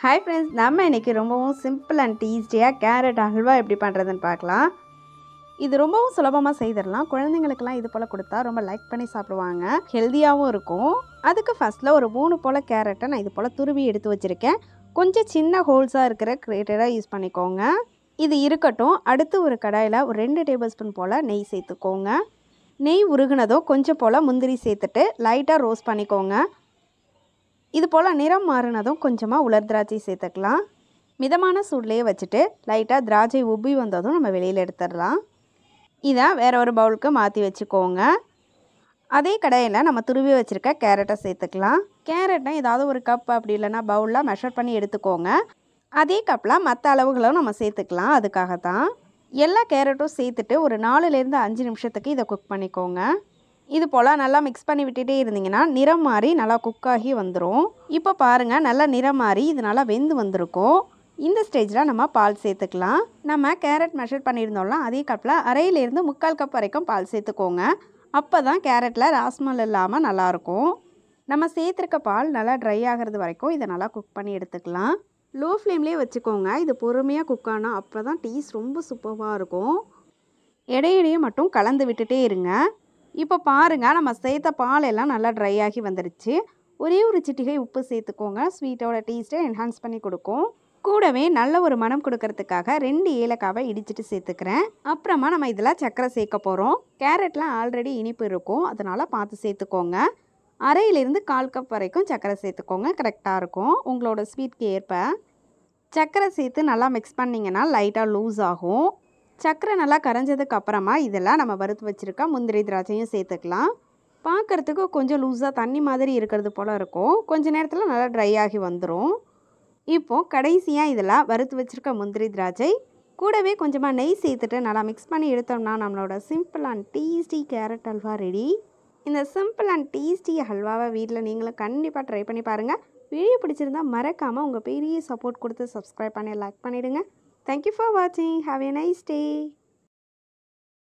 Hi friends, நம்ம இன்றைக்கி ரொம்பவும் சிம்பிள் அண்ட் டேஸ்டியாக கேரட் அல்வா எப்படி பண்ணுறதுன்னு பார்க்கலாம். இது ரொம்பவும் சுலபமாக செய்திடலாம். குழந்தைங்களுக்கெல்லாம் இது போல் கொடுத்தா ரொம்ப லைக் பண்ணி சாப்பிடுவாங்க. ஹெல்த்தியாகவும் இருக்கும். அதுக்கு ஃபஸ்ட்டில் ஒரு 3 போல் கேரட்டை நான் இது போல் துருவி எடுத்து வச்சுருக்கேன். கொஞ்சம் சின்ன ஹோல்ஸாக இருக்கிற கிரேட்டராக யூஸ் பண்ணிக்கோங்க. இது இருக்கட்டும். அடுத்து ஒரு கடாயில் ஒரு 2 டேபிள் ஸ்பூன் போல் நெய் சேர்த்துக்கோங்க. நெய் உருகுனதோ கொஞ்சம் போல் முந்திரி சேர்த்துட்டு லைட்டாக ரோஸ்ட் பண்ணிக்கோங்க. இது போல் நிறம் மாறினதும் கொஞ்சமாக உலர் திராட்சை சேர்த்துக்கலாம். மிதமான சூட்லேயே வச்சுட்டு லைட்டாக திராட்சை உப்பி வந்ததும் நம்ம வெளியில் எடுத்துடலாம். இதை வேற ஒரு பவுலுக்கு மாற்றி வச்சுக்கோங்க. அதே கடாயில் நம்ம துருவி வச்சுருக்க கேரட்டை சேர்த்துக்கலாம். கேரட்டை ஏதாவது ஒரு கப் அப்படி இல்லைன்னா பவுலில் மெஷர் பண்ணி எடுத்துக்கோங்க. அதே கப்பில் மற்ற அளவுகளும் நம்ம சேர்த்துக்கலாம். அதுக்காகத்தான் எல்லா கேரட்டும் சேர்த்துட்டு ஒரு 4லேருந்து 5 நிமிஷத்துக்கு இதை குக் பண்ணிக்கோங்க. இது போல் நல்லா மிக்ஸ் பண்ணி விட்டுட்டே இருந்தீங்கன்னா நிறம் மாறி நல்லா குக்காகி வந்துடும். இப்போ பாருங்கள், நல்லா நிறம் மாறி இது நல்லா வெந்து வந்திருக்கும். இந்த ஸ்டேஜில் நம்ம பால் சேர்த்துக்கலாம். நம்ம கேரட் மெஷர் பண்ணியிருந்தோம்ல, அதே கப்பில் அரையிலேருந்து 3/4 கப் வரைக்கும் பால் சேர்த்துக்கோங்க. அப்போ தான் கேரட்டில் ராஸ்மல் இல்லாமல் நல்லாயிருக்கும். நம்ம சேர்த்துருக்க பால் நல்லா ட்ரை ஆகிறது வரைக்கும் இதை நல்லா குக் பண்ணி எடுத்துக்கலாம். லோ ஃப்ளேம்லேயே வச்சுக்கோங்க. இது பொறுமையாக குக் ஆனால் அப்போ தான் டேஸ்ட் ரொம்ப சூப்பராக இருக்கும். இடையிடையே மட்டும் கலந்து விட்டுட்டே இருங்க. இப்போ பாருங்கள், நம்ம சேர்த்த பால் எல்லாம் நல்லா ட்ரை ஆகி வந்துடுச்சு. ஒரே ஒரு சிட்டிகை உப்பு சேர்த்துக்கோங்க. ஸ்வீட்டோட டேஸ்ட்டை என்ஹான்ஸ் பண்ணி கொடுக்கும். கூடவே நல்ல ஒரு மனம் கொடுக்கறதுக்காக 2 ஏலக்காவை இடிச்சிட்டு சேர்த்துக்கிறேன். அப்புறமா நம்ம இதில் சர்க்கரை சேர்க்க போகிறோம். கேரட்டில் ஆல்ரெடி இனிப்பு இருக்கும், அதனால் பார்த்து சேர்த்துக்கோங்க. அரையிலேருந்து 1/4 கப் வரைக்கும் சர்க்கரை சேர்த்துக்கோங்க. கரெக்டாக இருக்கும் உங்களோட ஸ்வீட்க்கு ஏற்ப. சர்க்கரை சேர்த்து நல்லா மிக்ஸ் பண்ணிங்கன்னா லைட்டாக லூஸ் ஆகும். சர்க்கரை நல்லா கரைஞ்சதுக்கு அப்புறமா இதில் நம்ம வறுத்து வச்சுருக்க முந்திரி திராட்சையும் சேர்த்துக்கலாம். பார்க்குறதுக்கு கொஞ்சம் லூஸாக தண்ணி மாதிரி இருக்கிறது போல் இருக்கும். கொஞ்சம் நேரத்தில் நல்லா ட்ரை ஆகி வந்துடும். இப்போது கடைசியாக இதில் வறுத்து வச்சுருக்க முந்திரி திராட்சை கூடவே கொஞ்சமாக நெய் சேர்த்துட்டு நல்லா மிக்ஸ் பண்ணி எடுத்தோம்னா நம்மளோட simple and tasty carrot halwa ready. இந்த சிம்பிள் அண்ட் டேஸ்டி ஹல்வாவை வீட்டில் நீங்களும் கண்டிப்பாக ட்ரை பண்ணி பாருங்கள். வீடியோ பிடிச்சிருந்தா மறக்காமல் உங்கள் பெரிய சப்போர்ட் கொடுத்து சப்ஸ்கிரைப் பண்ணி லைக் பண்ணிவிடுங்க. Thank you for watching. Have a nice day.